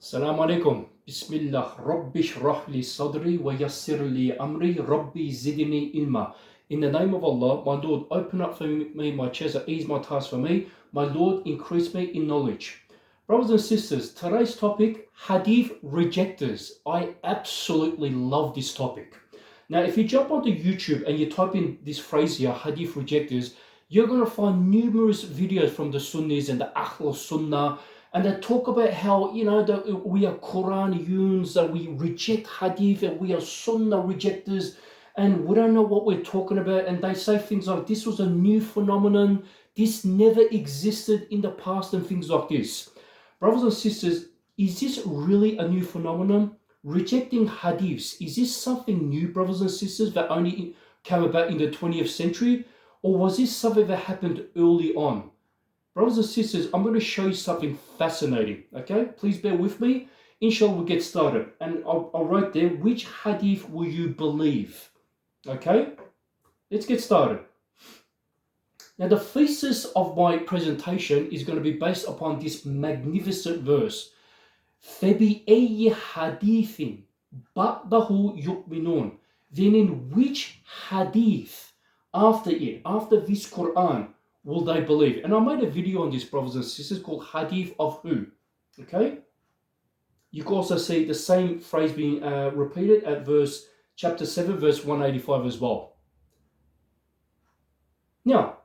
Assalamu alaikum. Bismillah. Rabbi shrah li sadri wa yassir li amri. Rabbi zidni ilma. In the name of Allah, my Lord, open up for me my chest, ease my task for me. My Lord, increase me in knowledge. Brothers and sisters, today's topic, Hadith rejectors. I absolutely love this topic. Now, if you jump onto YouTube and you type in this phrase here, Hadith rejectors, you're going to find numerous videos from the Sunnis and the Ahl Sunnah, and they talk about how, that we are Quraniyuns, that we reject Hadith, and we are Sunnah rejectors, and we don't know what we're talking about. And they say things like, this was a new phenomenon, this never existed in the past, and things like this. Brothers and sisters, is this really a new phenomenon? Rejecting Hadiths, is this something new, brothers and sisters, that only came about in the 20th century? Or was this something that happened early on? Brothers and sisters, I'm going to show you something fascinating, okay? Please bear with me. Inshallah, we'll get started. And I'll write there, which hadith will you believe? Okay? Let's get started. Now, the thesis of my presentation is going to be based upon this magnificent verse. فَبِأَيِّ حَدِيثٍ بَعْدَهُ يُؤْمِنُونَ. Then in which hadith after this Quran, will they believe? And I made a video on this, brothers and sisters, called Hadith of Who. Okay? You can also see the same phrase being repeated at chapter 7, verse 185 as well. Now,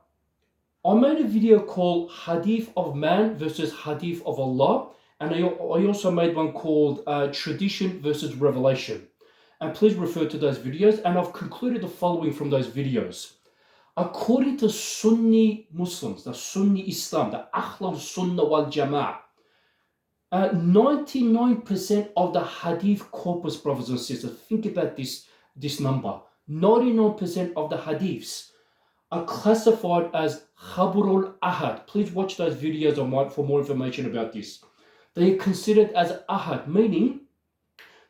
I made a video called Hadith of Man versus Hadith of Allah. And I also made one called Tradition versus Revelation. And please refer to those videos. And I've concluded the following from those videos. According to Sunni Muslims, the Sunni Islam, the Ahl Sunnah wal Jama'ah, 99% of the Hadith corpus, brothers and sisters, think about this number. 99% of the Hadiths are classified as Khabarul Ahad. Please watch those videos for more information about this. They are considered as Ahad, meaning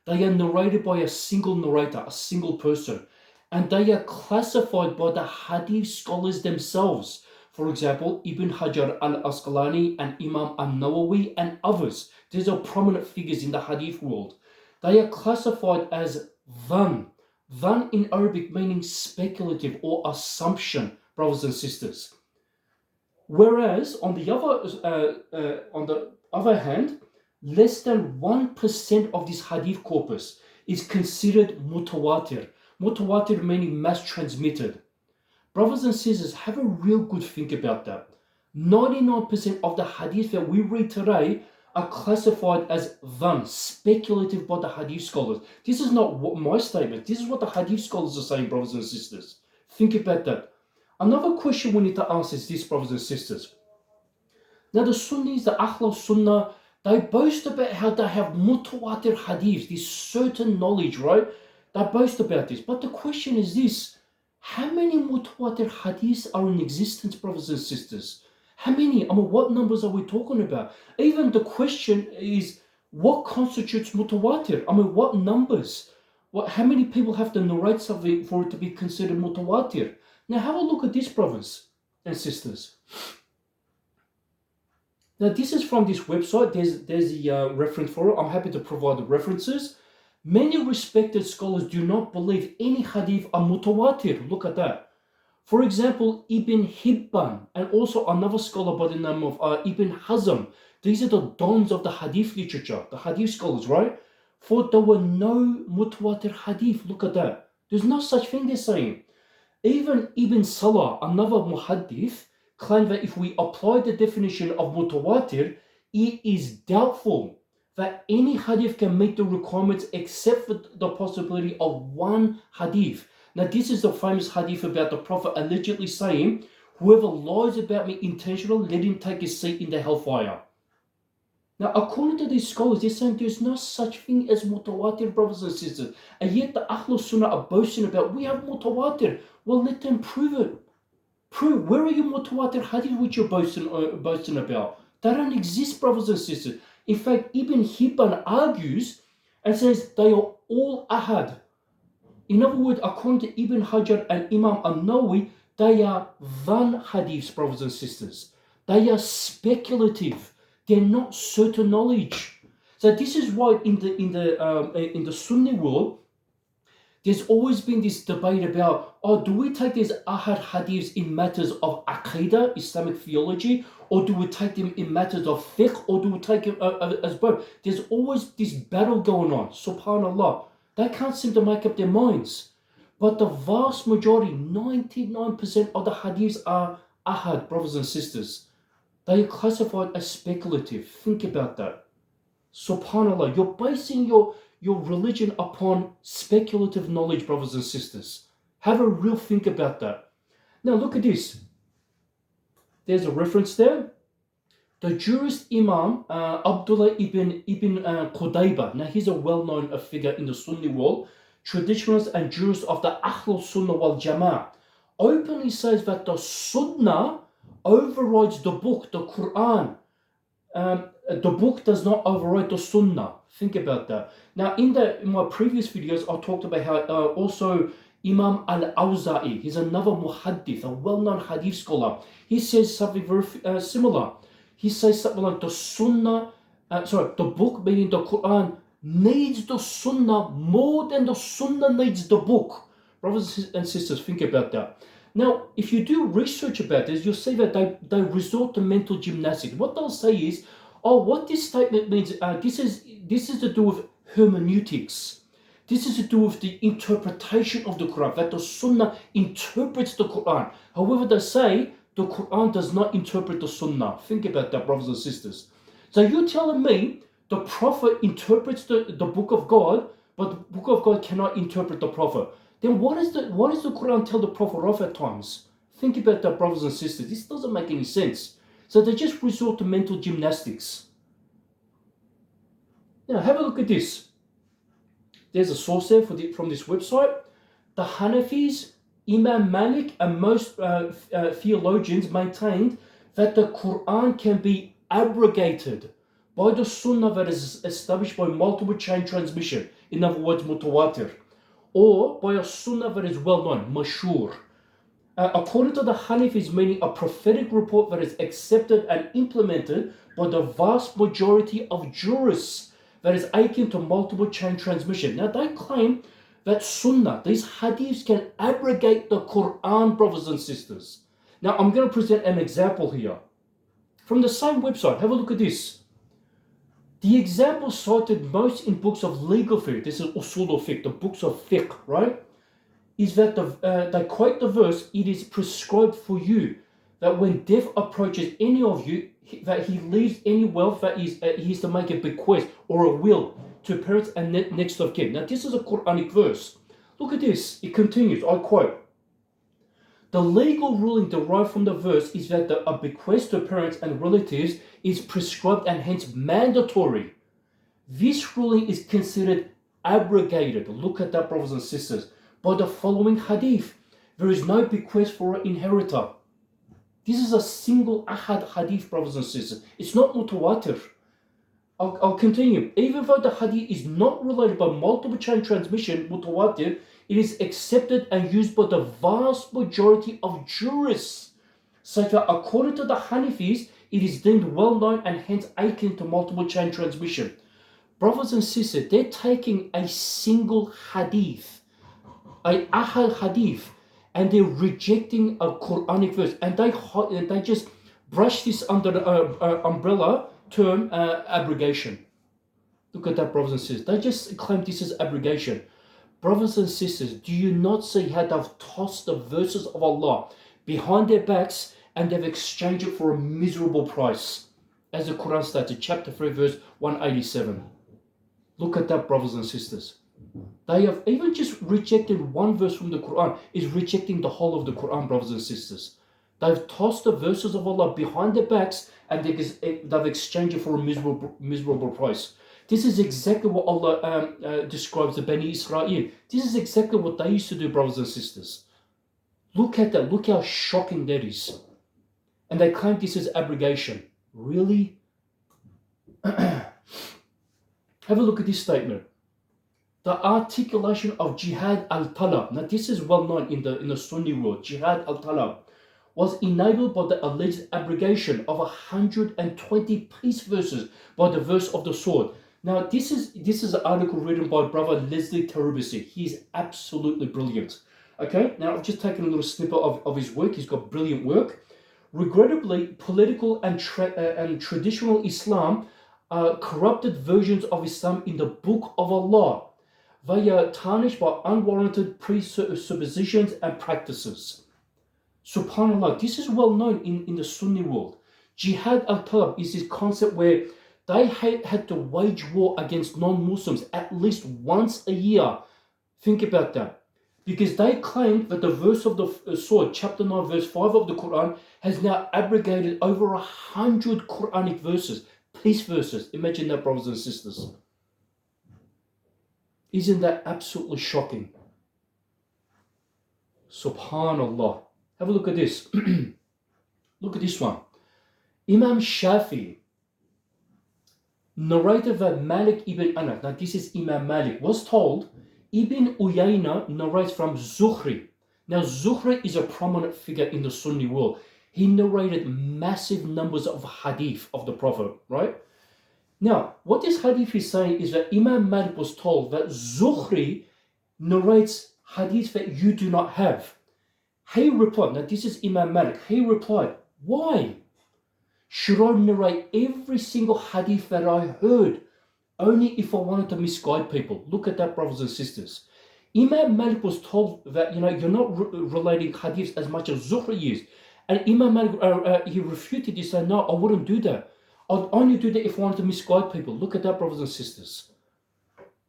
they are narrated by a single narrator, a single person. And they are classified by the Hadith scholars themselves. For example, Ibn Hajar al-Asqalani and Imam al-Nawawi and others. These are prominent figures in the Hadith world. They are classified as dhan. Dhan in Arabic meaning speculative or assumption, brothers and sisters. Whereas on the other hand, less than 1% of this Hadith corpus is considered mutawatir. Mutawatir meaning mass transmitted. Brothers and sisters, have a real good think about that. 99% of the hadith that we read today are classified as dhan, speculative by the hadith scholars. This is not my statement. This is what the hadith scholars are saying, brothers and sisters. Think about that. Another question we need to ask is this, brothers and sisters. Now the Sunnis, the Ahl Sunnah, they boast about how they have mutawatir hadith, this certain knowledge, right? They boast about this. But the question is this. How many mutawatir hadiths are in existence, brothers and sisters? How many? What numbers are we talking about? Even the question is, what constitutes mutawatir? What numbers? How many people have to narrate something for it to be considered mutawatir? Now have a look at this, brothers and sisters. Now this is from this website. There's the reference for it. I'm happy to provide the references. Many respected scholars do not believe any hadith are mutawatir. Look at that. For example, Ibn Hibban and also another scholar by the name of Ibn Hazm. These are the dons of the hadith literature, the hadith scholars, right? For there were no mutawatir hadith. Look at that. There's no such thing, they're saying. Even Ibn Salah, another muhaddith, claimed that if we apply the definition of mutawatir, it is doubtful that any hadith can meet the requirements except for the possibility of one hadith. Now this is the famous hadith about the Prophet allegedly saying, whoever lies about me intentionally, let him take his seat in the hellfire. Now according to these scholars, they're saying there's no such thing as mutawatir, brothers and sisters. And yet the Ahl Sunnah are boasting about, we have mutawatir. Well, let them prove it. Prove, where are your mutawatir hadith which you're boasting about? They don't exist, brothers and sisters. In fact, Ibn Hibban argues and says they are all ahad. In other words, according to Ibn Hajar and Imam al-Nawawi, they are dhan hadiths, brothers and sisters. They are speculative. They're not certain knowledge. So this is why in the Sunni world, there's always been this debate about, do we take these ahad hadiths in matters of aqidah, Islamic theology, or do we take them in matters of fiqh, or do we take them as both? There's always this battle going on, subhanAllah. They can't seem to make up their minds. But the vast majority, 99% of the hadiths are ahad, brothers and sisters. They are classified as speculative. Think about that. SubhanAllah, you're basing your religion upon speculative knowledge, brothers and sisters. Have a real think about that. Now look at this. There's a reference there. The jurist Imam Abdullah ibn Qudayba. Now he's a well-known figure in the Sunni world, traditionalist and jurist of the Ahlul Sunnah wal Jama'ah, openly says that the Sunnah overrides the book, the Quran. The book does not override the Sunnah. Think about that. Now, in my previous videos, I talked about how also Imam al-Awza'i, he's another muhaddith, a well-known hadith scholar. He says something very similar. He says something like the book, meaning the Quran, needs the Sunnah more than the Sunnah needs the book. Brothers and sisters, think about that. Now, if you do research about this, you'll see that they resort to mental gymnastics. What they'll say is, what this statement means, this is to do with hermeneutics. This is to do with the interpretation of the Quran, that the Sunnah interprets the Quran. However, they say the Quran does not interpret the Sunnah. Think about that, brothers and sisters. So you're telling me the Prophet interprets the book of God, but the book of God cannot interpret the Prophet. Then what does the Quran tell the Prophet of at times? Think about that, brothers and sisters. This doesn't make any sense. So they just resort to mental gymnastics. Now, have a look at this. There's a source there from this website. The Hanafis, Imam Malik, and most theologians maintained that the Quran can be abrogated by the Sunnah that is established by multiple chain transmission, in other words, mutawatir, or by a Sunnah that is well known, mashur. According to the Hanafis, meaning a prophetic report that is accepted and implemented by the vast majority of jurists, that is akin to multiple chain transmission. Now they claim that Sunnah, these hadiths, can abrogate the Quran, brothers and sisters. Now I'm going to present an example here. From the same website, have a look at this. The example cited most in books of legal fiqh, this is usul al-fiqh, the books of fiqh, right? Is that they quote the verse, it is prescribed for you that when death approaches any of you, that he leaves any wealth that he is to make a bequest or a will to parents and next of kin. Now this is a Quranic verse. Look at this. It continues. I quote: the legal ruling derived from the verse is that a bequest to parents and relatives is prescribed and hence mandatory. This ruling is considered abrogated. Look at that, brothers and sisters. By the following hadith, there is no bequest for an inheritor. This is a single ahad hadith, brothers and sisters. It's not mutawatir. I'll continue. Even though the hadith is not related by multiple chain transmission, mutawatir, it is accepted and used by the vast majority of jurists. So that according to the Hanafis, it is deemed well known and hence akin to multiple chain transmission. Brothers and sisters, they're taking a single hadith, a ahad hadith, and they're rejecting a Quranic verse, and they just brush this under the umbrella term abrogation. Look at that, brothers and sisters. They just claim this is abrogation. Brothers and sisters, do you not see how they've tossed the verses of Allah behind their backs and they've exchanged it for a miserable price? As the Quran states, chapter 3, verse 187. Look at that, brothers and sisters. They have even just rejected one verse from the Quran, is rejecting the whole of the Quran, brothers and sisters. They've tossed the verses of Allah behind their backs and they've exchanged it for a miserable price. This is exactly what Allah describes the Bani Israel. This is exactly what they used to do, brothers and sisters. Look at that. Look how shocking that is. And they claim this is abrogation. Really? Have a look at this statement. The articulation of jihad al-talab. Now this is well known in the Sunni world. Jihad al-talab was enabled by the alleged abrogation of 120 peace verses by the verse of the sword. Now, this is an article written by brother Leslie Terubisi. He's absolutely brilliant. Okay, now I've just taken a little snippet of his work. He's got brilliant work. Regrettably, political and traditional Islam corrupted versions of Islam in the Book of Allah. They are tarnished by unwarranted presuppositions and practices. SubhanAllah, this is well known in the Sunni world. Jihad al-Talab is this concept where they had to wage war against non-Muslims at least once a year. Think about that. Because they claimed that the verse of the sword, chapter 9, verse 5 of the Quran, has now abrogated over 100 Quranic verses, peace verses. Imagine that, brothers and sisters. Isn't that absolutely shocking? SubhanAllah. Have a look at this. Look at this one. Imam Shafi narrated that Malik ibn Anas, now this is Imam Malik, was told Ibn Uyayna narrates from Zuhri. Now Zuhri is a prominent figure in the Sunni world. He narrated massive numbers of hadith of the Prophet, right? Now, what this hadith is saying is that Imam Malik was told that Zuhri narrates hadith that you do not have. He replied, now this is Imam Malik, he replied, why? Should I narrate every single hadith that I heard only if I wanted to misguide people? Look at that, brothers and sisters. Imam Malik was told that, you're not relating hadiths as much as Zuhri is. And Imam Malik, he refuted this, said, no, I wouldn't do that. I'd only do that if I wanted to misguide people. Look at that, brothers and sisters.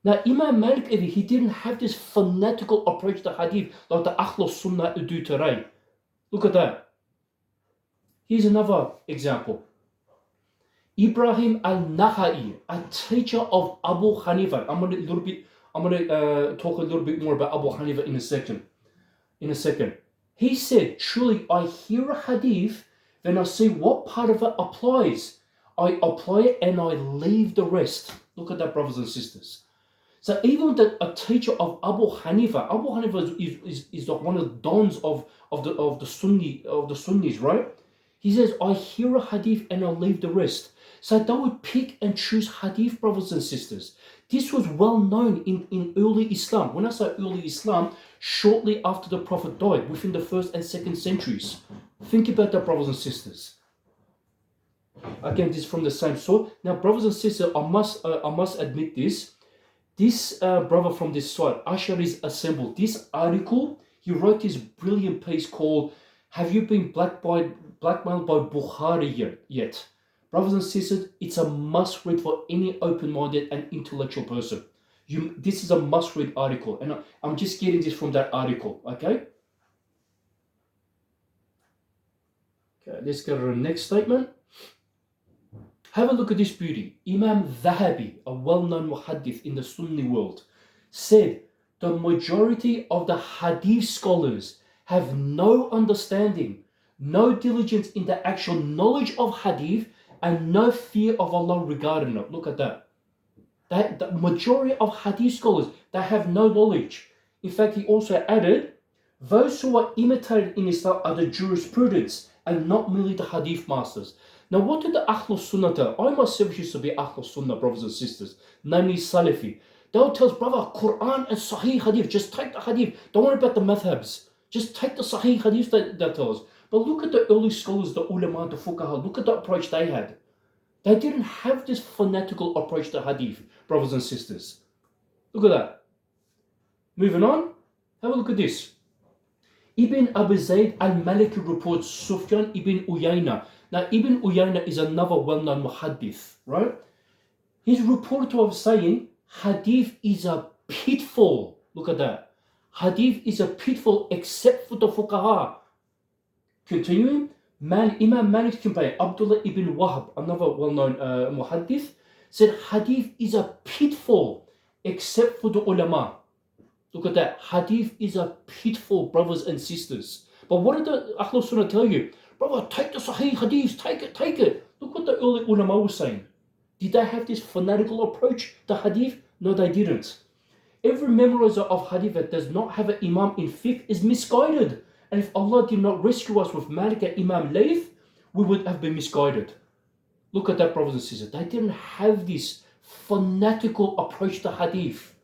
Now, Imam Malik, he didn't have this fanatical approach to hadith like the Ahlul Sunnah do today. Look at that. Here's another example. Ibrahim al-Nakhai, a teacher of Abu Hanifa. I'm going to talk a little bit more about Abu Hanifa in a second. He said, truly, I hear a hadith, then I see what part of it applies. I apply it and I leave the rest. Look at that, brothers and sisters. So even a teacher of Abu Hanifa is like one of the dons of the Sunnis, right? He says, I hear a hadith and I leave the rest. So they would pick and choose hadith, brothers and sisters. This was well known in early Islam. When I say early Islam, shortly after the Prophet died, within the 1st and 2nd centuries. Think about that, brothers and sisters. Again, this is from the same source. Now, brothers and sisters, I must admit this. This brother from this site, Ashari's Assembled, this article, he wrote this brilliant piece called, Have You Been Blackmailed by Bukhari yet? Brothers and sisters, it's a must-read for any open-minded and intellectual person. This is a must-read article, and I'm just getting this from that article, okay? Okay, let's go to the next statement. Have a look at this beauty. Imam Dhahabi, a well-known muhaddith in the Sunni world, said the majority of the hadith scholars have no understanding, no diligence in the actual knowledge of hadith, and no fear of Allah regarding it. Look at that. The majority of hadith scholars, they have no knowledge. In fact, he also added, those who are imitated in Islam are the jurisprudents and not merely the hadith masters. Now, what did the Ahlul Sunnah tell? I myself used to be Ahlul Sunnah, brothers and sisters, namely Salafi. They would tell us, brother, Quran and Sahih Hadith, just take the Hadith. Don't worry about the madhabs. Just take the Sahih Hadith that tell us. But look at the early scholars, the ulama, the fuqaha. Look at the approach they had. They didn't have this fanatical approach to Hadith, brothers and sisters. Look at that. Moving on, have a look at this. Ibn Abi Zayd al-Maliki reports Sufyan ibn Uyayna. Now, Ibn Uyayna is another well-known muhaddith, right? He's reported to have saying, Hadith is a pitfall. Look at that. Hadith is a pitfall except for the fuqaha. Continuing, Imam Malik's companion, Abdullah ibn Wahab, another well-known muhaddith, said Hadith is a pitfall except for the ulama. Look at that. Hadith is a pitfall, brothers and sisters. But what did the Ahlul Sunnah tell you? Brother, take the Sahih Hadith, take it. Look what the early ulama was saying. Did they have this fanatical approach to Hadith? No, they didn't. Every memorizer of Hadith that does not have an Imam in fiqh is misguided. And if Allah did not rescue us with Malik and Imam Layth, we would have been misguided. Look at that, brothers and sisters. They didn't have this fanatical approach to hadith.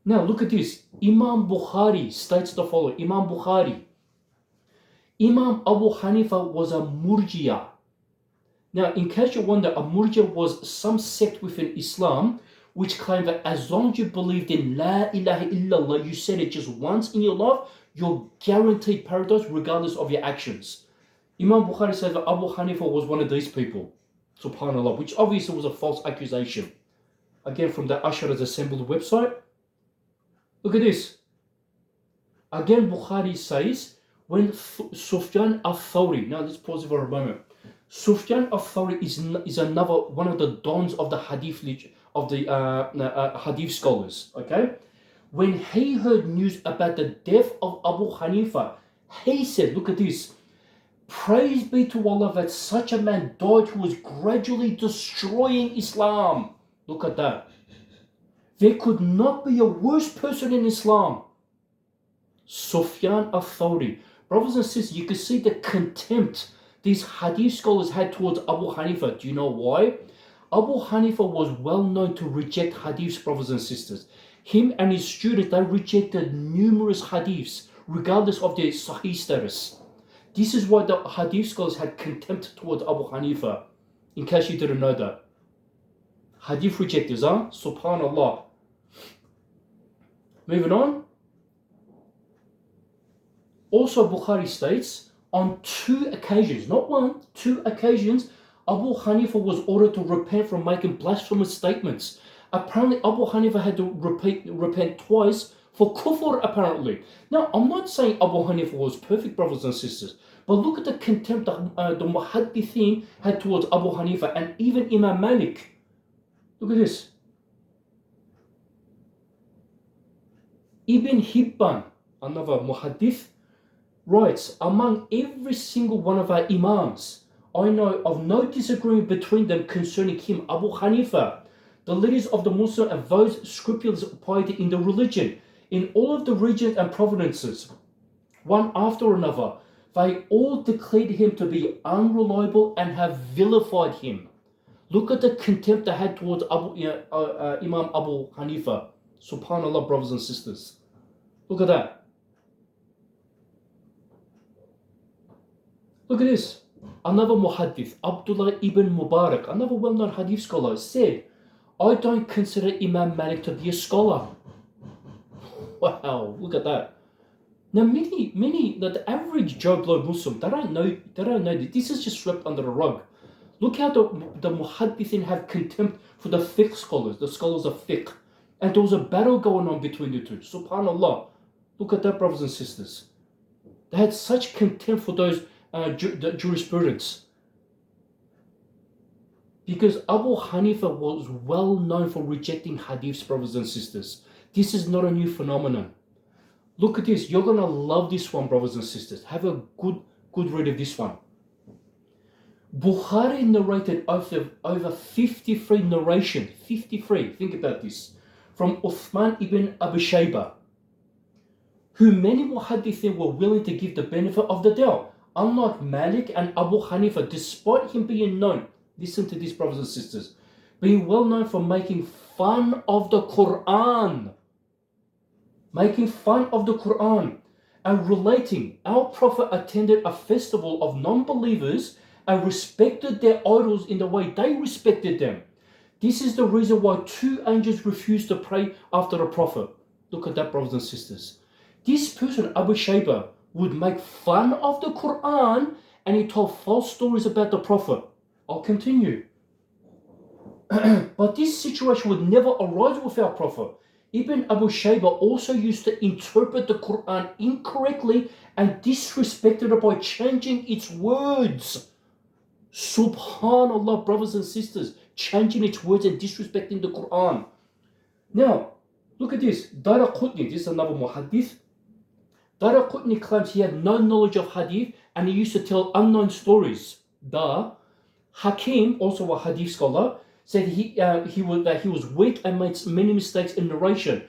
Now look at this. Imam Bukhari states the following. Imam Abu Hanifa was a murjiya. Now, in case you wonder, a murjiya was some sect within Islam which claimed that as long as you believed in La ilaha illallah, you said it just once in your life, you're guaranteed paradise regardless of your actions. Imam Bukhari says that Abu Hanifa was one of these people. Subhanallah, which obviously was a false accusation. Again, from the Ashara's Assembled website. Look at this. Again, Bukhari says, when Sufyan al-Thawri, now let's pause for a moment. Sufyan al-Thawri is another one of the dons of the hadith hadith scholars. Okay, when he heard news about the death of Abu Hanifa, he said, "Look at this. Praise be to Allah that such a man died who was gradually destroying Islam." Look at that. There could not be a worse person in Islam. Sufyan al-Thawri. Brothers and sisters, you can see the contempt these hadith scholars had towards Abu Hanifa. Do you know why? Abu Hanifa was well known to reject hadiths, brothers and sisters. Him and his students, they rejected numerous hadiths, regardless of their sahih status. This is why the hadith scholars had contempt towards Abu Hanifa, in case you didn't know that. Hadith rejectors, huh? Subhanallah. Moving on. Also, Bukhari states, on 2 occasions, not one, 2 occasions, Abu Hanifa was ordered to repent from making blasphemous statements. Apparently, Abu Hanifa had to repent twice for kufr, apparently. Now, I'm not saying Abu Hanifa was perfect, brothers and sisters, but look at the contempt the muhaddithin had towards Abu Hanifa and even Imam Malik. Look at this. Ibn Hibban, another muhaddith, writes, among every single one of our imams, I know of no disagreement between them concerning him, Abu Hanifa, the leaders of the Muslim and those scrupulous piety in the religion, in all of the regions and provinces, one after another, they all declared him to be unreliable and have vilified him. Look at the contempt they had towards Imam Abu Hanifa. Subhanallah, brothers and sisters. Look at that. Look at this. Another muhaddith, Abdullah ibn Mubarak, another well-known hadith scholar, said, I don't consider Imam Malik to be a scholar. Wow, look at that. Now, the average Joe Blow Muslim, they don't know this. This is just swept under the rug. Look how the muhaddithin have contempt for the fiqh scholars, the scholars of fiqh. And there was a battle going on between the two. Subhanallah. Look at that, brothers and sisters. They had such contempt for those the jurisprudence. Because Abu Hanifa was well known for rejecting hadiths, brothers and sisters. This is not a new phenomenon. Look at this. You're going to love this one, brothers and sisters. Have a good read of this one. Bukhari narrated over 53 narrations. 53. Think about this. From Uthman ibn Abi Shayba, who many muhaddithin were willing to give the benefit of the doubt. Unlike Malik and Abu Hanifa, despite him being known, listen to this, brothers and sisters, being well known for making fun of the Quran. Making fun of the Quran and relating, our Prophet attended a festival of non-believers and respected their idols in the way they respected them. This is the reason why 2 angels refused to pray after the Prophet. Look at that, brothers and sisters. This person, Abu Shayba, would make fun of the Quran and he told false stories about the Prophet. I'll continue. But this situation would never arise with our Prophet. Ibn Abu Shayba also used to interpret the Quran incorrectly and disrespected it by changing its words. Subhanallah, brothers and sisters, changing its words and disrespecting the Quran. Now, look at this. Daraqutni, this is another muhaddith. Daraqutni claims he had no knowledge of hadith and he used to tell unknown stories. Hakim, also a hadith scholar, said he was weak and made many mistakes in narration.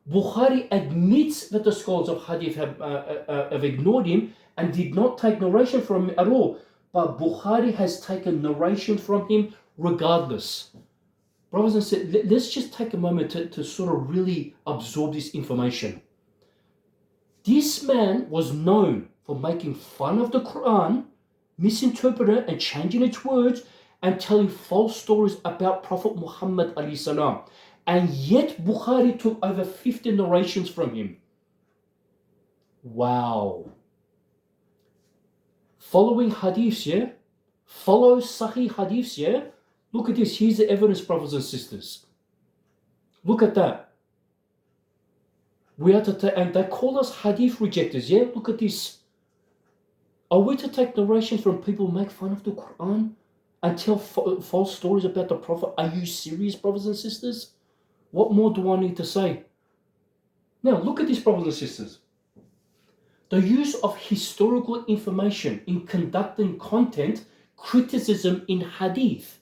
Bukhari admits that the scholars of hadith have ignored him and did not take narration from him at all. but Bukhari has taken narration from him regardless. Brothers and sisters, let's just take a moment to sort of really absorb this information. This man was known for making fun of the Quran, misinterpreting it and changing its words, and telling false stories about Prophet Muhammad alayhi salam. And yet Bukhari took over 50 narrations from him. Wow. Following hadiths, yeah? Follow Sahih hadiths, yeah? Look at this. Here's the evidence, brothers and sisters. Look at that. We are to and they call us hadith rejectors, yeah? Look at this. Are we to take narrations from people who make fun of the Quran and tell false stories about the Prophet? Are you serious, brothers and sisters? What more do I need to say? Now, look at this, brothers and sisters. The use of historical information in conducting content criticism in hadith.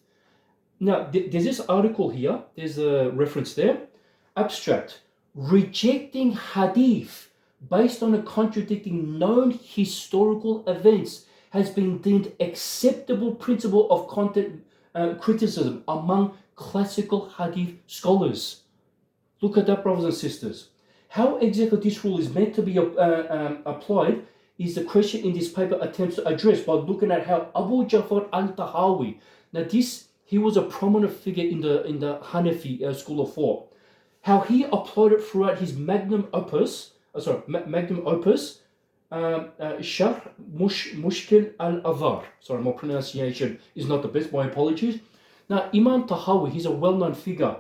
Now, there's this article here. There's a reference there. Abstract. Rejecting hadith based on a contradicting known historical events has been deemed acceptable principle of content criticism among classical hadith scholars. Look at that, brothers and sisters. How exactly this rule is meant to be applied is the question in this paper attempts to address by looking at how Abu Ja'far al-Tahawi, now he was a prominent figure in the Hanafi school of thought, how he applied it throughout his magnum opus, Sharh Mushkil al-Adhar. Sorry, my pronunciation is not the best, my apologies. Now, Imam Tahawi, he's a well-known figure.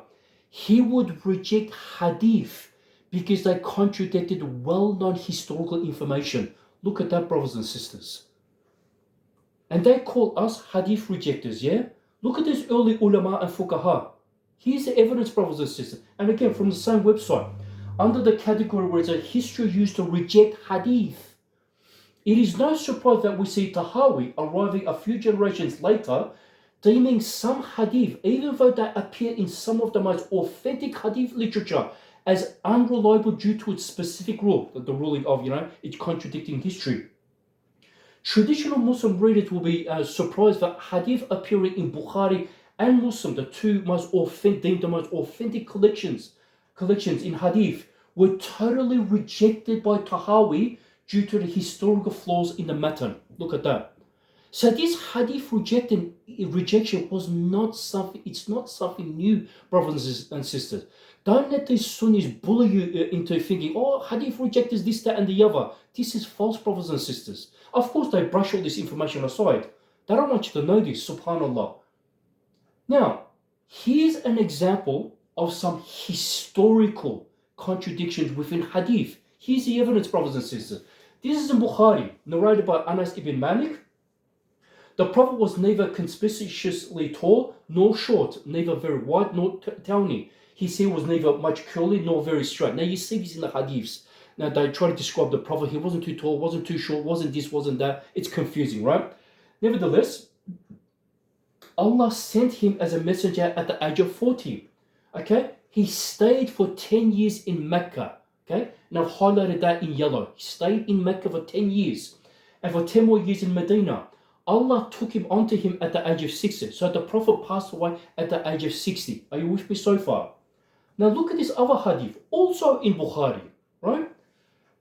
He would reject hadith because they contradicted well-known historical information. Look at that, brothers and sisters. And they call us hadith rejectors, yeah? Look at this early ulama and fuqaha. Here's the evidence, brothers and sisters. And again, from the same website. Under the category where it's a history used to reject hadith. It is no surprise that we see Tahawi arriving a few generations later, deeming some hadith, even though they appear in some of the most authentic hadith literature, as unreliable due to its specific rule, the ruling of, it's contradicting history. Traditional Muslim readers will be surprised that hadith appearing in Bukhari and Muslim, the two most authentic collections in hadith, were totally rejected by Tahawi due to the historical flaws in the matan. Look at that. So this hadith rejection was not something, it's not something new, brothers and sisters. Don't let these Sunnis bully you into thinking, oh, hadith rejectors, this, that, and the other. This is false, brothers and sisters. Of course, they brush all this information aside. They don't want you to know this, subhanAllah. Now, here's an example of some historical contradictions within hadith. Here's the evidence, brothers and sisters. This is in Bukhari, narrated by Anas ibn Malik. The Prophet was neither conspicuously tall nor short, neither very wide nor tawny. His hair was neither much curly nor very straight. Now you see this in the hadiths. Now they try to describe the Prophet. He wasn't too tall, wasn't too short, wasn't this, wasn't that. It's confusing, right? Nevertheless, Allah sent him as a messenger at the age of 40. Okay? He stayed for 10 years in Mecca. Okay? And I've highlighted that in yellow. He stayed in Mecca for 10 years. And for 10 more years in Medina. Allah took him onto him at the age of 60. So the Prophet passed away at the age of 60. Are you with me so far? Now look at this other hadith, also in Bukhari, right?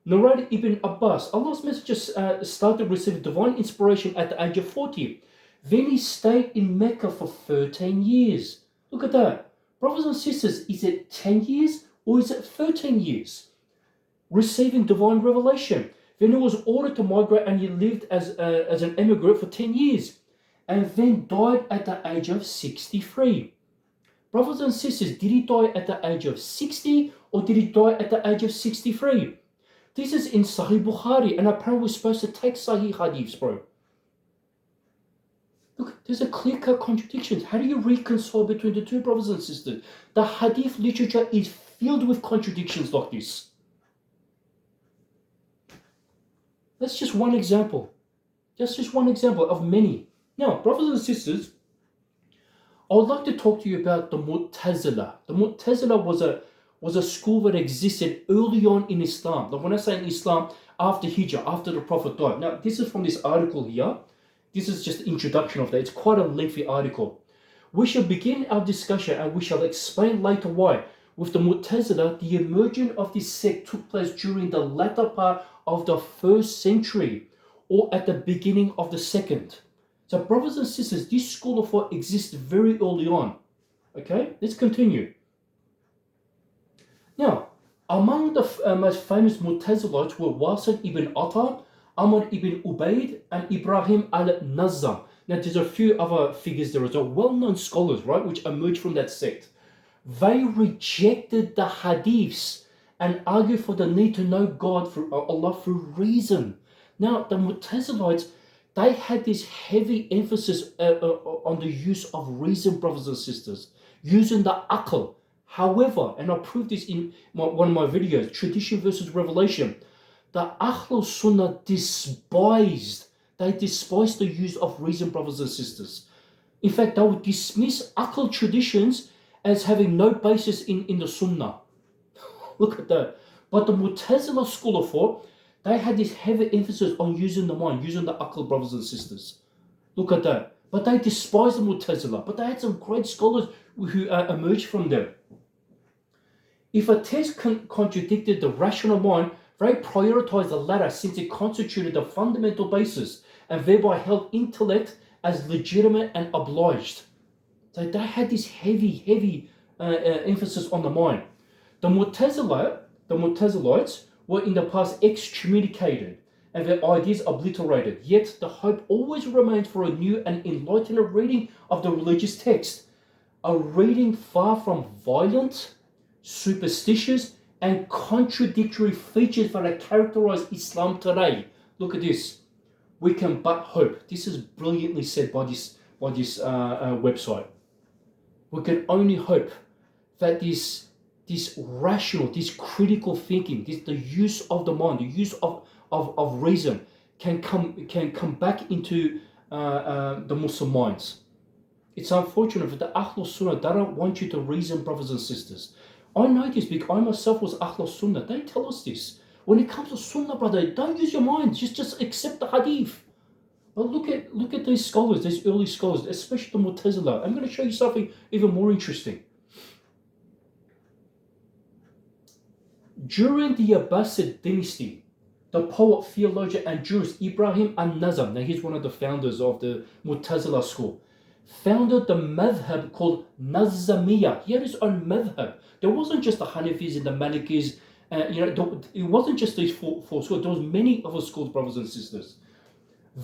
Narrated Ibn Abbas. Allah's messenger started receiving divine inspiration at the age of 40. Then he stayed in Mecca for 13 years. Look at that. Brothers and sisters, is it 10 years or is it 13 years? Receiving divine revelation. Then he was ordered to migrate and he lived as an emigrant for 10 years. And then died at the age of 63. Brothers and sisters, did he die at the age of 60 or did he die at the age of 63? This is in Sahih Bukhari, and apparently we're supposed to take Sahih hadiths, bro. Look, there's a clear-cut contradiction. How do you reconcile between the two, brothers and sisters? The hadith literature is filled with contradictions like this. That's just one example. That's just one example of many. Now, brothers and sisters, I would like to talk to you about the Mu'tazila. The Mu'tazila was a school that existed early on in Islam. Now, when I say in Islam, after Hijrah, after the Prophet died. Now, this is from this article here. This is just the introduction of that. It's quite a lengthy article. We shall begin our discussion and we shall explain later why. With the Mu'tazila, the emergence of this sect took place during the latter part of the 1st century or at the beginning of the 2nd. So brothers and sisters, this school of thought exists very early on. Okay, let's continue. Now, among the most famous Mu'tazilites were Wasil ibn Atta, Amr ibn Ubaid, and Ibrahim al-Nazzam. Now, there's a few other figures there as well, well-known scholars, right, which emerged from that sect. They rejected the Hadiths and argued for the need to know God, through Allah, through reason. Now, the Mu'tazilites, they had this heavy emphasis on the use of reason, brothers and sisters, using the aql. However, and I proved this in one of my videos, Tradition versus Revelation, the Ahlul Sunnah despised the use of reason, brothers and sisters. In fact, they would dismiss aql traditions as having no basis in the Sunnah. Look at that. But the Mu'tazila school of thought, they had this heavy emphasis on using the mind, using the aql, brothers and sisters. Look at that. But they despised the Mu'tazila. But they had some great scholars who emerged from them. If a test contradicted the rational mind, they prioritized the latter since it constituted the fundamental basis and thereby held intellect as legitimate and obliged. So they had this heavy emphasis on the mind. The Mu'tazilites were in the past excommunicated and their ideas obliterated, yet the hope always remains for a new and enlightening reading of the religious text, a reading far from violent, superstitious, and contradictory features that characterize Islam today. Look at this. We can but hope. This is brilliantly said by this website. We can only hope that this rational, this critical thinking, the use of the mind, the use of reason can come back into the Muslim minds. It's unfortunate that the Ahlul Sunnah, they don't want you to reason, brothers and sisters. I know this because I myself was Ahlul Sunnah. They tell us this. When it comes to Sunnah, brother, don't use your mind. Just accept the Hadith. But look at these scholars, these early scholars, especially the Mu'tazila. I'm going to show you something even more interesting. During the Abbasid dynasty, the poet, theologian, and jurist Ibrahim al-Nazam, now he's one of the founders of the Mu'tazila school, founded the madhab called Nazamiyya. He had his own madhab. There wasn't just the Hanafis and the Malikis. It wasn't just these four schools. There was many other schools, brothers and sisters.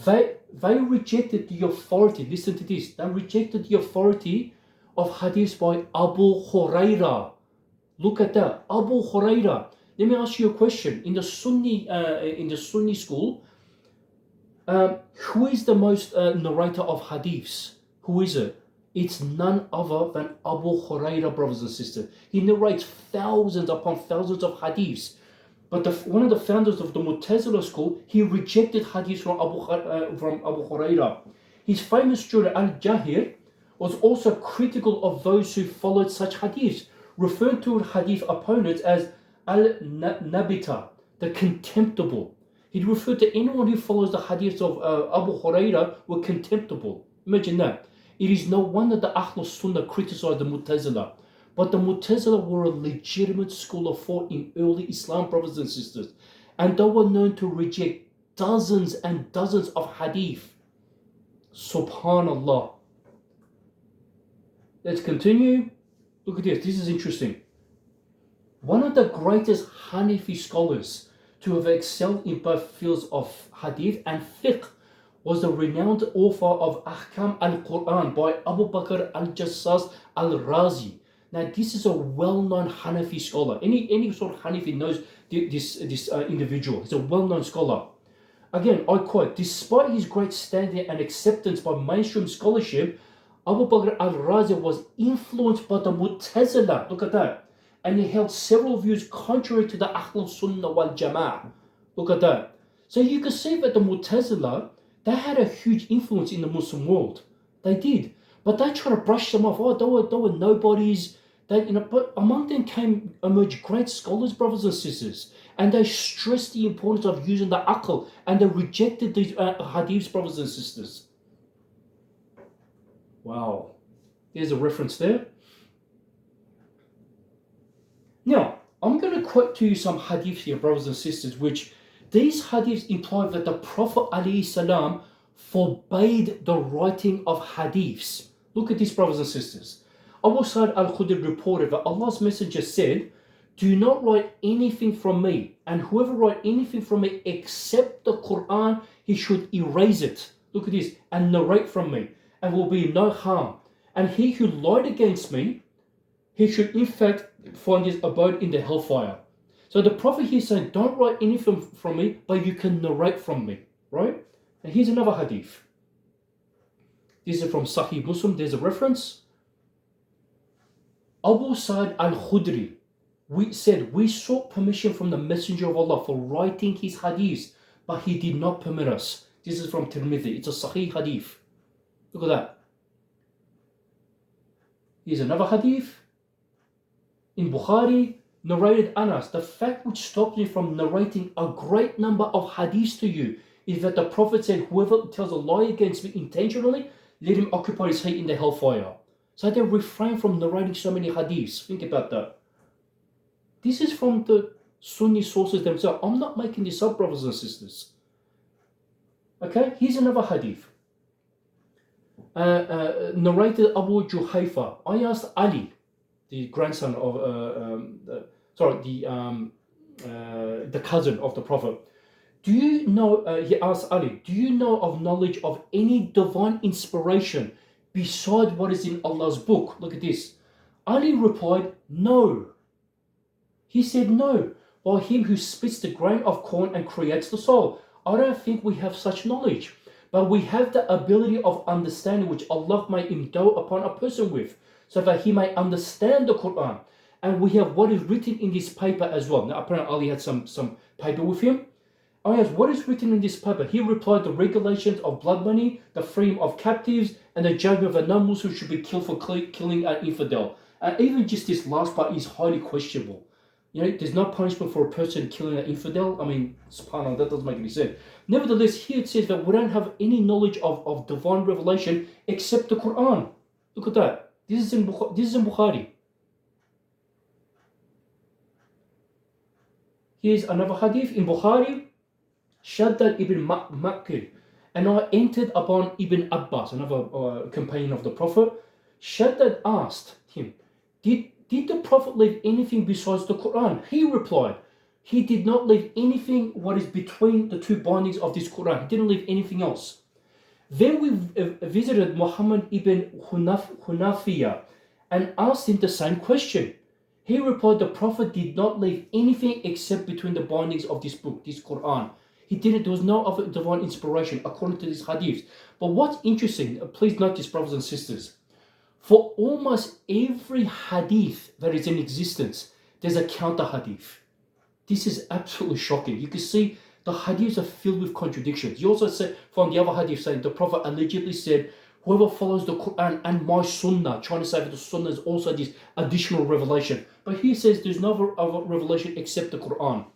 They rejected the authority. Listen to this. They rejected the authority of hadiths by Abu Huraira. Look at that, Abu Huraira. Let me ask you a question. In the Sunni school, who is the most narrator of hadiths? Who is it? It's none other than Abu Huraira, brothers and sisters. He narrates thousands upon thousands of hadiths. But one of the founders of the Mu'tazila school, he rejected hadiths from Abu Huraira. His famous student Al-Jahir was also critical of those who followed such hadiths, referring to hadith opponents as Al-Nabita, the contemptible. He referred to anyone who follows the hadiths of Abu Huraira were contemptible. Imagine that. It is no wonder the Ahlul Sunnah criticized the Mu'tazila. But the Mu'tazila were a legitimate school of thought in early Islam, brothers and sisters. And they were known to reject dozens and dozens of hadith. Subhanallah. Let's continue. Look at this. This is interesting. One of the greatest Hanafi scholars to have excelled in both fields of hadith and fiqh was the renowned author of Ahkam al-Quran by Abu Bakr al-Jassas al-Razi. Now, this is a well-known Hanafi scholar. Any sort of Hanafi knows this individual. He's a well-known scholar. Again, I quote, despite his great standing and acceptance by mainstream scholarship, Abu Bakr al-Razi was influenced by the Mu'tazila. Look at that. And he held several views contrary to the Ahlul Sunnah wal Jama'ah. Look at that. So you can see that the Mu'tazila, they had a huge influence in the Muslim world. They did. But they try to brush them off. Oh, they were nobodies. But among them emerged great scholars, brothers and sisters. And they stressed the importance of using the aql. And they rejected these hadiths, brothers and sisters. Wow. There's a reference there. Now, I'm going to quote to you some hadith here, brothers and sisters, which these hadiths imply that the Prophet ﷺ forbade the writing of hadiths. Look at this, brothers and sisters. Abu Sa'id al-Khudri reported that Allah's Messenger said, "Do not write anything from me, and whoever write anything from me except the Quran, he should erase it." Look at this, "and narrate from me, and will be no harm. And he who lied against me, he should in fact find his abode in the hellfire." So the Prophet here is saying, don't write anything from me, but you can narrate from me, right? And here's another hadith. This is from Sahih Muslim. There's a reference. Abu Sa'id al-Khudri said, "We sought permission from the Messenger of Allah for writing his hadiths, but he did not permit us." This is from Tirmidhi. It's a Sahih hadith. Look at that. Here's another hadith. In Bukhari, narrated Anas, "The fact which stopped me from narrating a great number of hadiths to you is that the Prophet said, whoever tells a lie against me intentionally, let him occupy his seat in the hellfire." So they refrain from narrating so many hadiths. Think about that. This is from the Sunni sources themselves. I'm not making this up, brothers and sisters. Okay, here's another hadith. Narrated Abu Juhayfa. I asked Ali, the grandson of, the cousin of the Prophet. "Do you know," he asked Ali, "do you know of knowledge of any divine inspiration beside what is in Allah's book?" Look at this. Ali replied, "No." He said, "No, by him who splits the grain of corn and creates the soul. I don't think we have such knowledge, but we have the ability of understanding which Allah may endow upon a person with, so that he may understand the Quran. And we have what is written in this paper as well." Now, apparently Ali had some paper with him. I asked, "What is written in this paper?" He replied, "The regulations of blood money, the freeing of captives, and the judgment of a non-Muslim should be killed for killing an infidel." And even just this last part is highly questionable. You know, there's no punishment for a person killing an infidel. I mean, subhanAllah, that doesn't make any sense. Nevertheless, here it says that we don't have any knowledge of divine revelation except the Quran. Look at that. This is in Bukhari. Here's another hadith in Bukhari. Shaddad ibn Makir, "And I entered upon Ibn Abbas," another companion of the Prophet. Shaddad asked him, Did the Prophet leave anything besides the Quran?" He replied, "He did not leave anything what is between the two bindings of this Quran. He didn't leave anything else." Then we visited Muhammad ibn Hunafiya and asked him the same question. He replied, "The Prophet did not leave anything except between the bindings of this book, this Quran. There was no other divine inspiration according to these hadiths." But what's interesting, please note this, brothers and sisters, for almost every hadith that is in existence, there's a counter hadith. This is absolutely shocking. You can see the hadiths are filled with contradictions. You also find the other hadith saying the Prophet allegedly said, "Whoever follows the Quran and my Sunnah," trying to say that the Sunnah is also this additional revelation. But he says there's no other revelation except the Quran.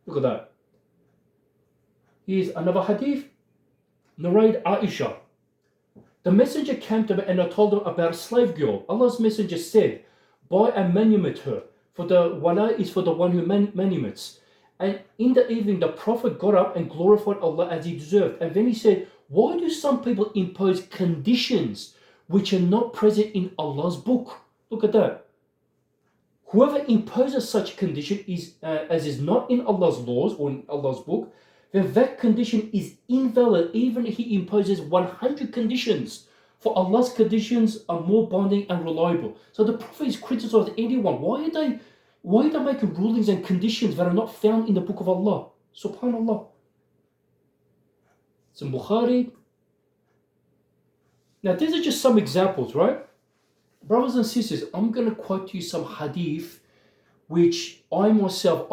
Look at that. Here's another hadith. Narrated Aisha. "The messenger came to me and I told him about a slave girl. Allah's messenger said, 'Buy and manumit her, for the wala is for the one who manumits.' And in the evening, the Prophet got up and glorified Allah as he deserved. And then he said, 'Why do some people impose conditions which are not present in Allah's book?'" Look at that. "Whoever imposes such condition as is not in Allah's laws or in Allah's book, then that condition is invalid even if he imposes 100 conditions. For Allah's conditions are more binding and reliable." So the Prophet is criticizing anyone. Why are they making rulings and conditions that are not found in the book of Allah? Subhanallah. It's in Bukhari. Now these are just some examples, right? Brothers and sisters, I'm going to quote you some hadith which I myself,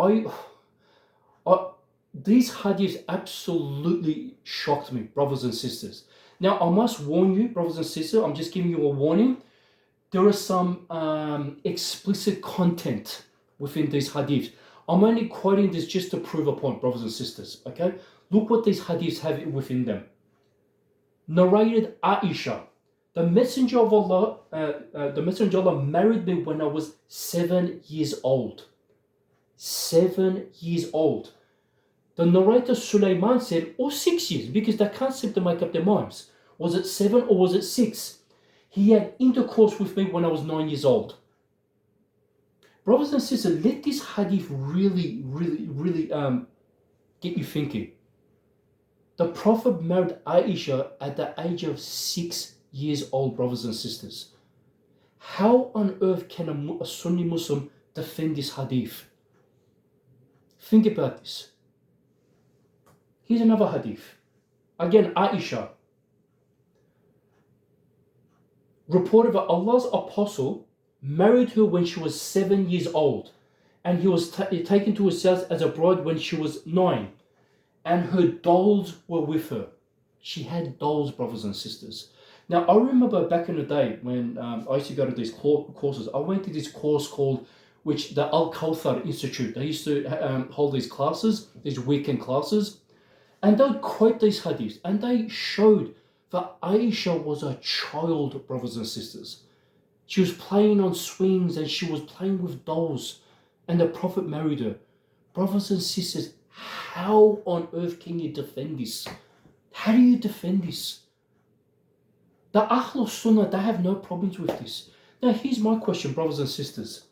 these hadiths absolutely shocked me, brothers and sisters. Now, I must warn you, brothers and sisters, I'm just giving you a warning. There is some explicit content within these hadiths. I'm only quoting this just to prove a point, brothers and sisters, okay? Look what these hadiths have within them. Narrated Aisha. The Messenger of Allah married me when I was 7 years old. 7 years old. The narrator Sulaiman said, or 6 years, because they can't seem to make up their minds. Was it 7 or was it 6? He had intercourse with me when I was 9 years old. Brothers and sisters, let this hadith really get you thinking. The Prophet married Aisha at the age of 6 years old, brothers and sisters. How on earth can a Sunni Muslim defend this hadith? Think about this. Here's another hadith. Again, Aisha reported that Allah's apostle married her when she was 7 years old, and he was taken to his house as a bride when she was 9, and her dolls were with her. She had dolls, brothers and sisters. Now, I remember back in the day when I used to go to these courses. I went to this course called, which the Al-Kawthar Institute, they used to hold these classes, these weekend classes, and they would quote these hadiths, and they showed that Aisha was a child, brothers and sisters. She was playing on swings and she was playing with dolls, and the Prophet married her. Brothers and sisters, how on earth can you defend this? How do you defend this? The Ahlul Sunnah, they have no problems with this. Now, here's my question, brothers and sisters.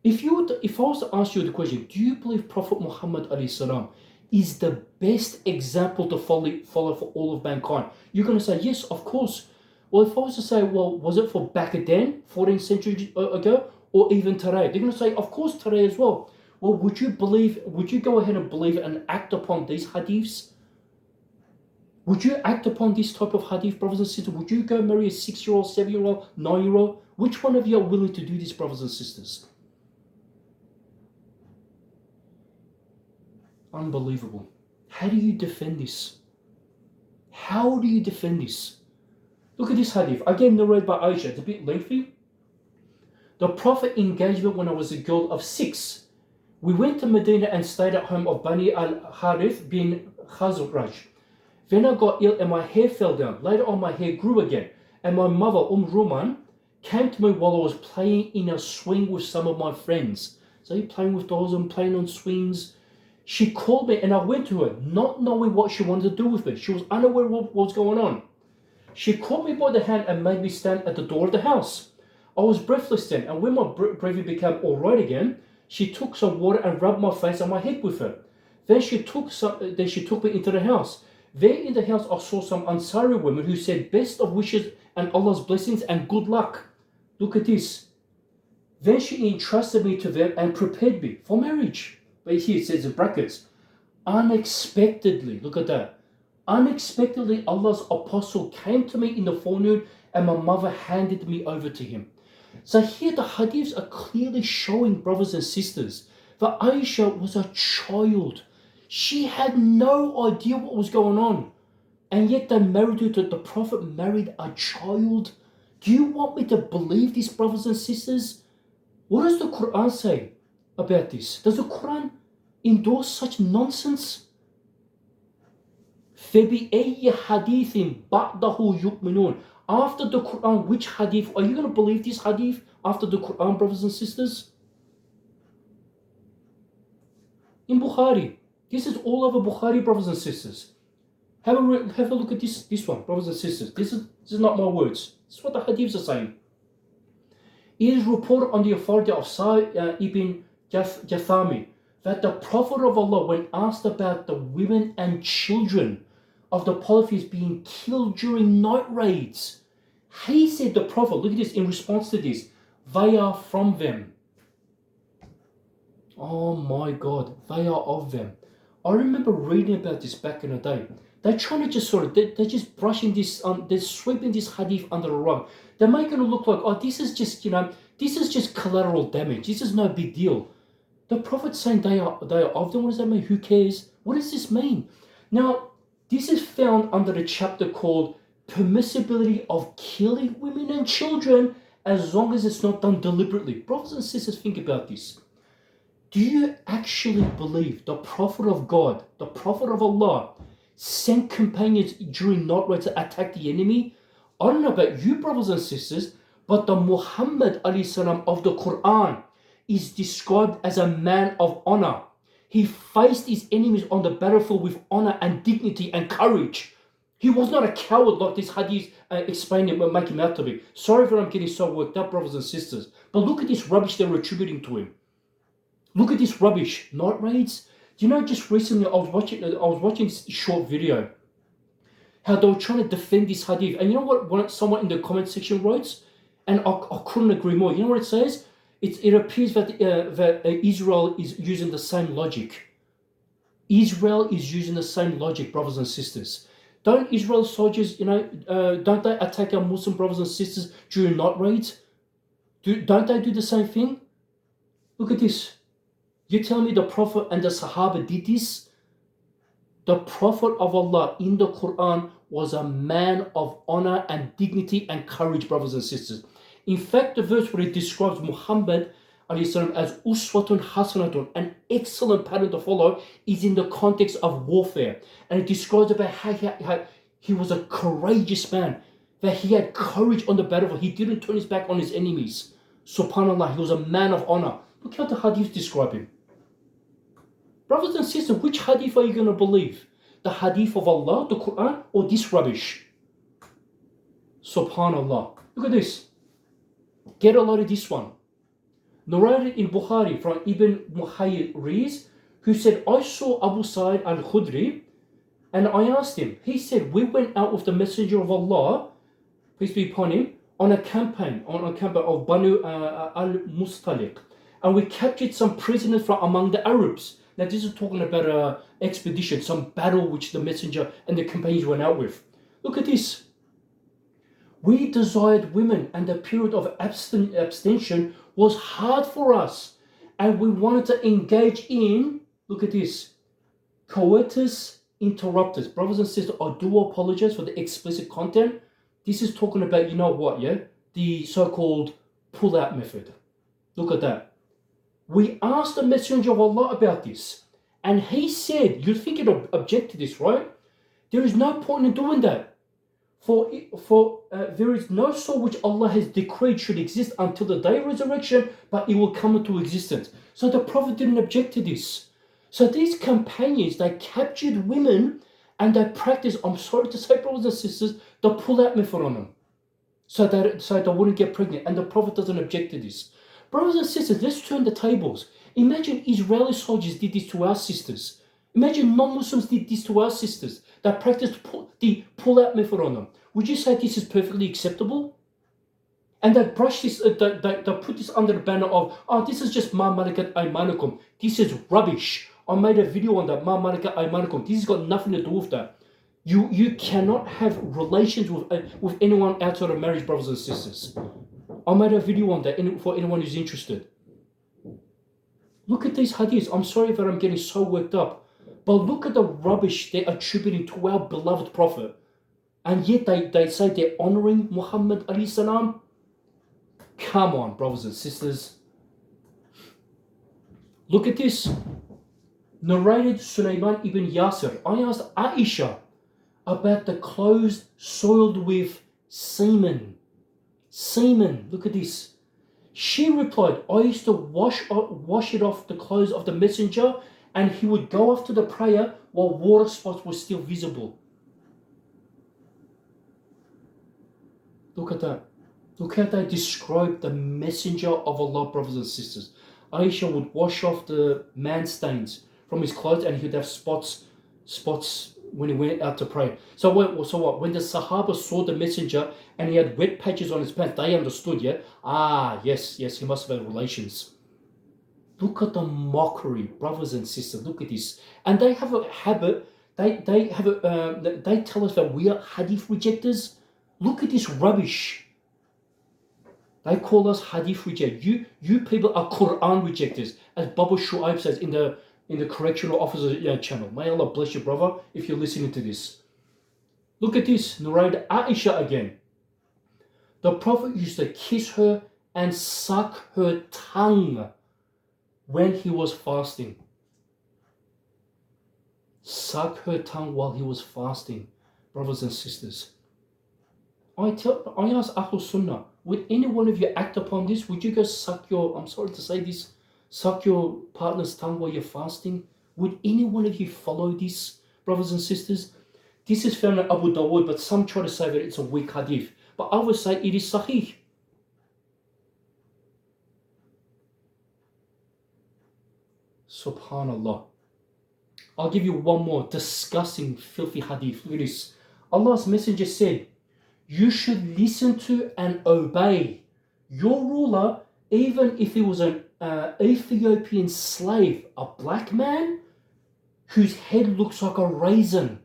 If I was to ask you the question, do you believe Prophet Muhammad ﷺ is the best example to follow for all of mankind? You're going to say, yes, of course. Well, if I was to say, well, was it for back then, 14th century ago, or even today? They're going to say, of course, today as well. Well, would you go ahead and believe and act upon these hadiths? Would you act upon this type of hadith, brothers and sisters? Would you go marry a 6-year-old, 7-year-old, 9-year-old? Which one of you are willing to do this, brothers and sisters? Unbelievable. How do you defend this? How do you defend this? Look at this hadith. Again, narrated by Aisha. It's a bit lengthy. The Prophet engaged me when I was a girl of 6. We went to Medina and stayed at home of Bani al-Harith bin Khazraj. Then I got ill and my hair fell down. Later on, my hair grew again. And my mother, Ruman, came to me while I was playing in a swing with some of my friends. So you're playing with dolls and playing on swings. She called me and I went to her, not knowing what she wanted to do with me. She was unaware of what was going on. She caught me by the hand and made me stand at the door of the house. I was breathless then, and when my breathing became all right again, she took some water and rubbed my face and my head with her. Then she took me into the house. There in the house I saw some Ansari women who said best of wishes and Allah's blessings and good luck. Look at this. Then she entrusted me to them and prepared me for marriage. But here it says in brackets, unexpectedly, look at that. Unexpectedly, Allah's apostle came to me in the forenoon and my mother handed me over to him. So here the hadiths are clearly showing, brothers and sisters, that Aisha was a child. She had no idea what was going on. And yet they married her to the Prophet married a child. Do you want me to believe this, brothers and sisters? What does the Quran say about this? Does the Quran endorse such nonsense? فَبِأَيِّ حَدِيثٍ بَعْدَهُ يُؤْمِنُونَ. After the Quran, which hadith? Are you going to believe this hadith after the Quran, brothers and sisters? In Bukhari. This is all over Bukhari, brothers and sisters. Have a look at this one, brothers and sisters. This is not my words. This is what the hadiths are saying. It is reported on the authority of Sa'id ibn Jathami that the Prophet of Allah, when asked about the women and children of the polytheists being killed during night raids, he said, the Prophet, look at this, in response to this, they are from them. Oh my God, they are of them. I remember reading about this back in the day. They're trying to just they're just brushing this, they're sweeping this hadith under the rug. They're making it look like, oh, this is just, this is just collateral damage. This is no big deal. The Prophet's saying they are of them. What does that mean? Who cares? What does this mean? Now, this is found under the chapter called Permissibility of Killing Women and Children as long as it's not done deliberately. Brothers and sisters, think about this. Do you actually believe the Prophet of God, the Prophet of Allah, sent companions during night raids to attack the enemy? I don't know about you, brothers and sisters, but the Muhammad alayhi salam of the Quran is described as a man of honor. He faced his enemies on the battlefield with honor and dignity and courage. He was not a coward like this hadith explaining and making out to be. Sorry if I'm getting so worked up, brothers and sisters. But look at this rubbish they're attributing to him. Look at this rubbish. Night raids. Do you know, just recently I was watching this short video, how they were trying to defend this hadith. And you know what someone in the comment section wrote? And I couldn't agree more. You know what it says? It appears that Israel is using the same logic. Israel is using the same logic, brothers and sisters. Don't Israel soldiers, don't they attack our Muslim brothers and sisters during night raids? Don't they do the same thing? Look at this. You tell me the Prophet and the Sahaba did this? The Prophet of Allah in the Quran was a man of honor and dignity and courage, brothers and sisters. In fact, the verse where it describes Muhammad as uswatun hasanatun, an excellent pattern to follow, is in the context of warfare. And it describes about how he was a courageous man, that he had courage on the battlefield. He didn't turn his back on his enemies. SubhanAllah, he was a man of honor. Look how the hadith describe him. Brothers and sisters, which hadith are you going to believe? The hadith of Allah, the Quran, or this rubbish? SubhanAllah. Look at this. Get a load of this one. Narrated in Bukhari from Ibn Muhayyiriz, who said, I saw Abu Sa'id al-Khudri, and I asked him. He said, we went out with the Messenger of Allah, peace be upon him, on a campaign of Banu al-Mustaliq, and we captured some prisoners from among the Arabs. Now this is talking about an expedition, some battle which the Messenger and the companions went out with. Look at this. We desired women, and the period of abstention was hard for us, and we wanted to engage in, look at this, coitus interruptus. Brothers and sisters, I do apologize for the explicit content. This is talking about, you know what, yeah? The so-called pull-out method. Look at that. We asked the Messenger of Allah about this, and he said, you'd think he'd object to this, right? There is no point in doing that. For there is no soul which Allah has decreed should exist until the day of resurrection, but it will come into existence. So the Prophet didn't object to this. So these companions, they captured women and they practiced, I'm sorry to say, brothers and sisters, the pull-out method on them. So they wouldn't get pregnant. And the Prophet doesn't object to this. Brothers and sisters, let's turn the tables. Imagine Israeli soldiers did this to our sisters. Imagine non-Muslims did this to our sisters. They practiced the pull-out method on them. Would you say this is perfectly acceptable? And they brush this, they put this under the banner of, this is just ma malakat aymanukum. This is rubbish. I made a video on that, ma malakat aymanukum. This has got nothing to do with that. You cannot have relations with anyone outside of marriage, brothers and sisters. I made a video on that for anyone who's interested. Look at these hadiths. I'm sorry that I'm getting so worked up. But look at the rubbish they're attributing to our beloved Prophet. And yet they say they're honoring Muhammad alayhi salam. Come on, brothers and sisters. Look at this. Narrated Sulaiman ibn Yasir. I asked Aisha about the clothes soiled with semen. Semen. Look at this. She replied, I used to wash it off the clothes of the messenger, and he would go off to the prayer while water spots were still visible. Look at that. Look how they describe the messenger of Allah, brothers and sisters. Aisha would wash off the man stains from his clothes, and he would have spots when he went out to pray. So what? When the Sahaba saw the messenger and he had wet patches on his pants, they understood, yeah? Yes, he must have had relations. Look at the mockery, brothers and sisters. Look at this. And they have a habit, they tell us that we are hadith rejectors. Look at this rubbish. They call us hadith rejectors. You people are Quran rejectors, as Baba Shu'aib says in the correctional officer channel. May Allah bless you, brother, if you're listening to this. Look at this. Narrated Aisha again. The Prophet used to kiss her and suck her tongue when he was fasting. Suck her tongue while he was fasting, brothers and sisters. I ask Ahlul Sunnah, would any one of you act upon this? Would you go suck your, I'm sorry to say this, suck your partner's tongue while you're fasting? Would any one of you follow this, brothers and sisters? This is found in Abu Dawood, but some try to say that it's a weak hadith. But I would say it is sahih. Subhanallah. I'll give you one more disgusting, filthy hadith. Look at this. Allah's Messenger said, you should listen to and obey your ruler, even if he was an Ethiopian slave, a black man whose head looks like a raisin.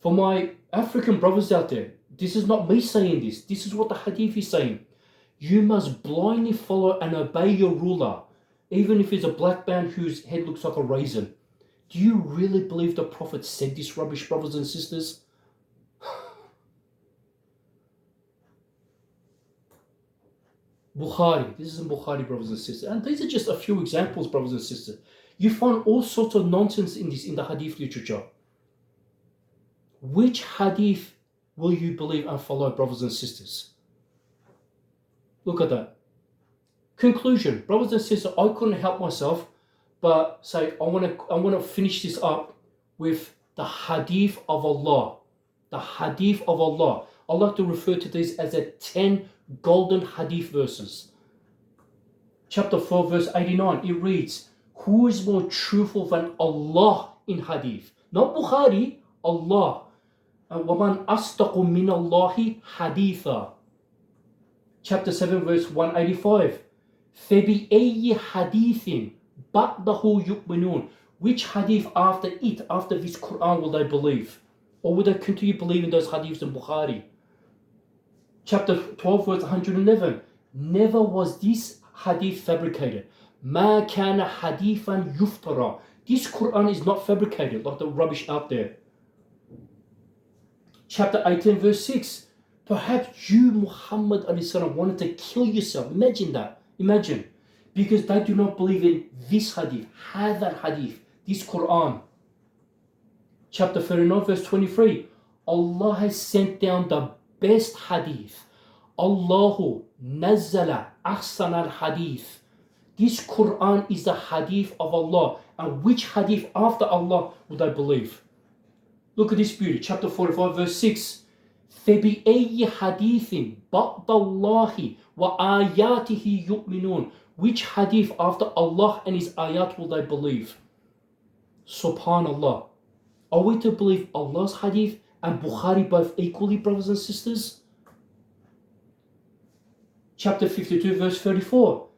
For my African brothers out there, this is not me saying this. This is what the hadith is saying. You must blindly follow and obey your ruler, even if it's a black man whose head looks like a raisin. Do you really believe the Prophet said this rubbish, brothers and sisters? Bukhari. This is in Bukhari, brothers and sisters. And these are just a few examples, brothers and sisters. You find all sorts of nonsense in this, in the hadith literature. Which hadith will you believe and follow, brothers and sisters? Look at that. Conclusion, brothers and sisters, I couldn't help myself but say I want to finish this up with the hadith of Allah. The hadith of Allah. I like to refer to these as the 10 golden hadith verses. Chapter 4, verse 89, it reads, who is more truthful than Allah in hadith? Not Bukhari, Allah. وَمَنْ أَصْدَقُ مِنَ اللَّهِ حَدِيثًا. Chapter 7, verse 185. فَبِأَيِّ حَدِيثٍ بَعْدَهُ يُؤْمِنُونَ. Which hadith after this Quran will they believe? Or will they continue believing those hadiths in Bukhari? Chapter 12, verse 111. Never was this hadith fabricated. مَا كَانَ حَدِيثًا يُفْتَرَى. This Quran is not fabricated like the rubbish out there. Chapter 18, verse 6. Perhaps you, Muhammad wanted to kill yourself. Imagine that. Imagine. Because they do not believe in this hadith, hadha hadith, this Quran. Chapter 39, verse 23. Allah has sent down the best hadith. Allahu nazzala ahsan al hadith. This Quran is the hadith of Allah. And which hadith after Allah would they believe? Look at this beauty. Chapter 45, verse 6. فَبِأَيِّ حَدِيثٍ بَعْدَ اللَّهِ وَآيَاتِهِ يُؤْمِنُونَ. Which hadith after Allah and His ayat will they believe? Subhanallah. Are we to believe Allah's hadith and Bukhari both equally, brothers and sisters? Chapter 52, verse 34.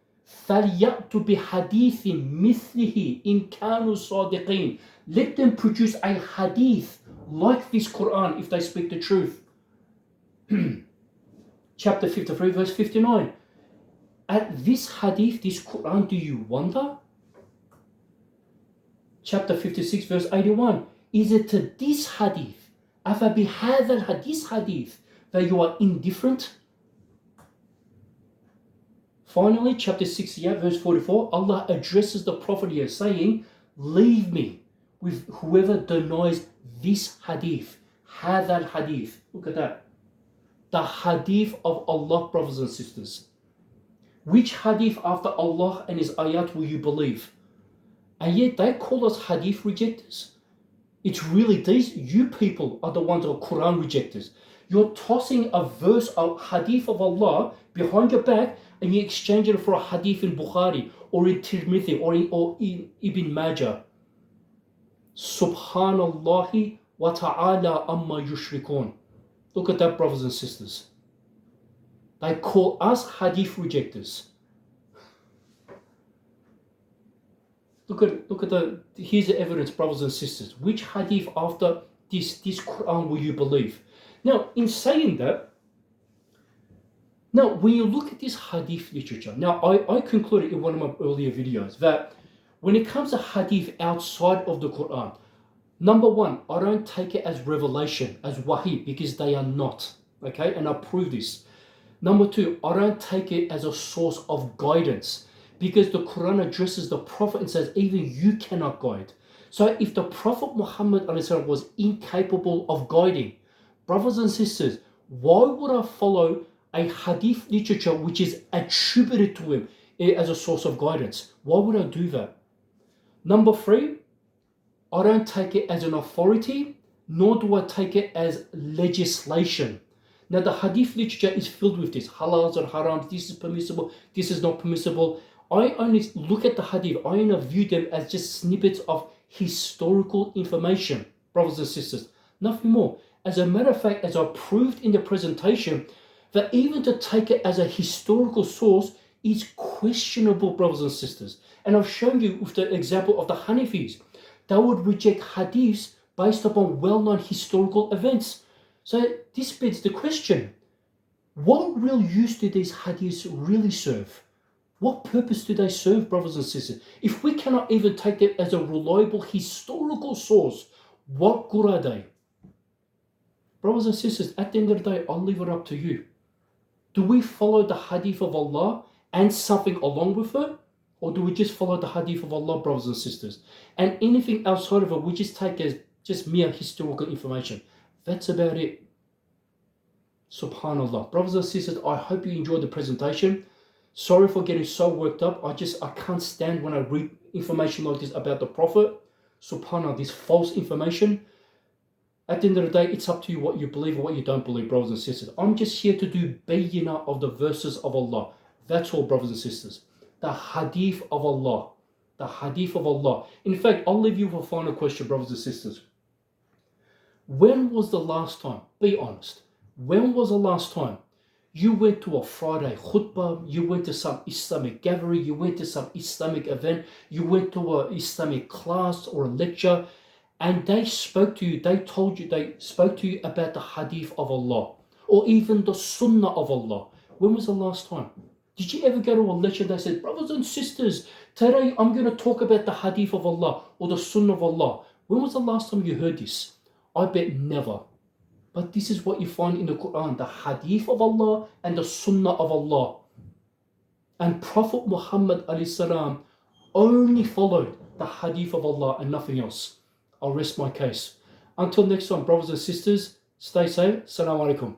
فَلْيَأْتُ بِحَدِيثٍ مِثْلِهِ إِنْ كَانُوا صَادِقِينَ. Let them produce a hadith like this Quran if they speak the truth. Chapter 53, verse 59. At this hadith, this Quran, do you wonder? Chapter 56, verse 81. Is it to this hadith, أَفَبِهَذَا الْحَدِيث hadith, that you are indifferent? Finally, chapter 68, verse 44, Allah addresses the Prophet here saying, leave me with whoever denies this hadith, hadha hadith. Look at that. The hadith of Allah, brothers and sisters. Which hadith after Allah and His ayat will you believe? And yet they call us hadith rejectors. It's really these, you people are the ones who are Quran rejectors. You're tossing a verse, a hadith of Allah behind your back and you exchange it for a hadith in Bukhari or in Tirmidhi or in Ibn Majah. Subhanallahi wa ta'ala amma yushrikun. Look at that, brothers and sisters. They call us hadith rejectors. Look at here's the evidence, brothers and sisters. Which hadith after this Quran will you believe? Now, in saying that, now when you look at this hadith literature, now I concluded in one of my earlier videos that when it comes to hadith outside of the Quran, number one, I don't take it as revelation, as wahi, because they are not. Okay, and I prove this. Number two, I don't take it as a source of guidance, because the Quran addresses the Prophet and says, even you cannot guide. So if the Prophet Muhammad was incapable of guiding, brothers and sisters, Why would I follow a hadith literature which is attributed to him as a source of guidance? Why would I do that? Number 3, I don't take it as an authority, nor do I take it as legislation. Now, the hadith literature is filled with this. Halals and harams, this is permissible, this is not permissible. I only look at the hadith, I only view them as just snippets of historical information, brothers and sisters. Nothing more. As a matter of fact, as I proved in the presentation, that even to take it as a historical source is questionable, brothers and sisters. And I've shown you with the example of the Hanafis. They would reject hadiths based upon well-known historical events. So this begs the question, what real use do these hadiths really serve? What purpose do they serve, brothers and sisters? If we cannot even take them as a reliable historical source, what good are they? Brothers and sisters, at the end of the day, I'll leave it up to you. Do we follow the hadith of Allah and something along with it? Or do we just follow the hadith of Allah, brothers and sisters? And anything outside of it, we just take as just mere historical information. That's about it. Subhanallah. Brothers and sisters, I hope you enjoyed the presentation. Sorry for getting so worked up. I can't stand when I read information like this about the Prophet. Subhanallah, this false information. At the end of the day, it's up to you what you believe or what you don't believe, brothers and sisters. I'm just here to do bayyinah of the verses of Allah. That's all, brothers and sisters. The hadith of Allah. The hadith of Allah. In fact, I'll leave you with a final question, brothers and sisters. When was the last time, be honest, when was the last time you went to a Friday khutbah, you went to some Islamic gathering, you went to some Islamic event, you went to an Islamic class or a lecture, and they spoke to you, they spoke to you about the hadith of Allah, or even the Sunnah of Allah? When was the last time? Did you ever go to a lecture that said, brothers and sisters, today I'm going to talk about the hadith of Allah or the Sunnah of Allah? When was the last time you heard this? I bet never. But this is what you find in the Quran, the hadith of Allah and the Sunnah of Allah. And Prophet Muhammad ﷺ only followed the hadith of Allah and nothing else. I'll rest my case. Until next time, brothers and sisters, stay safe. Assalamu alaikum.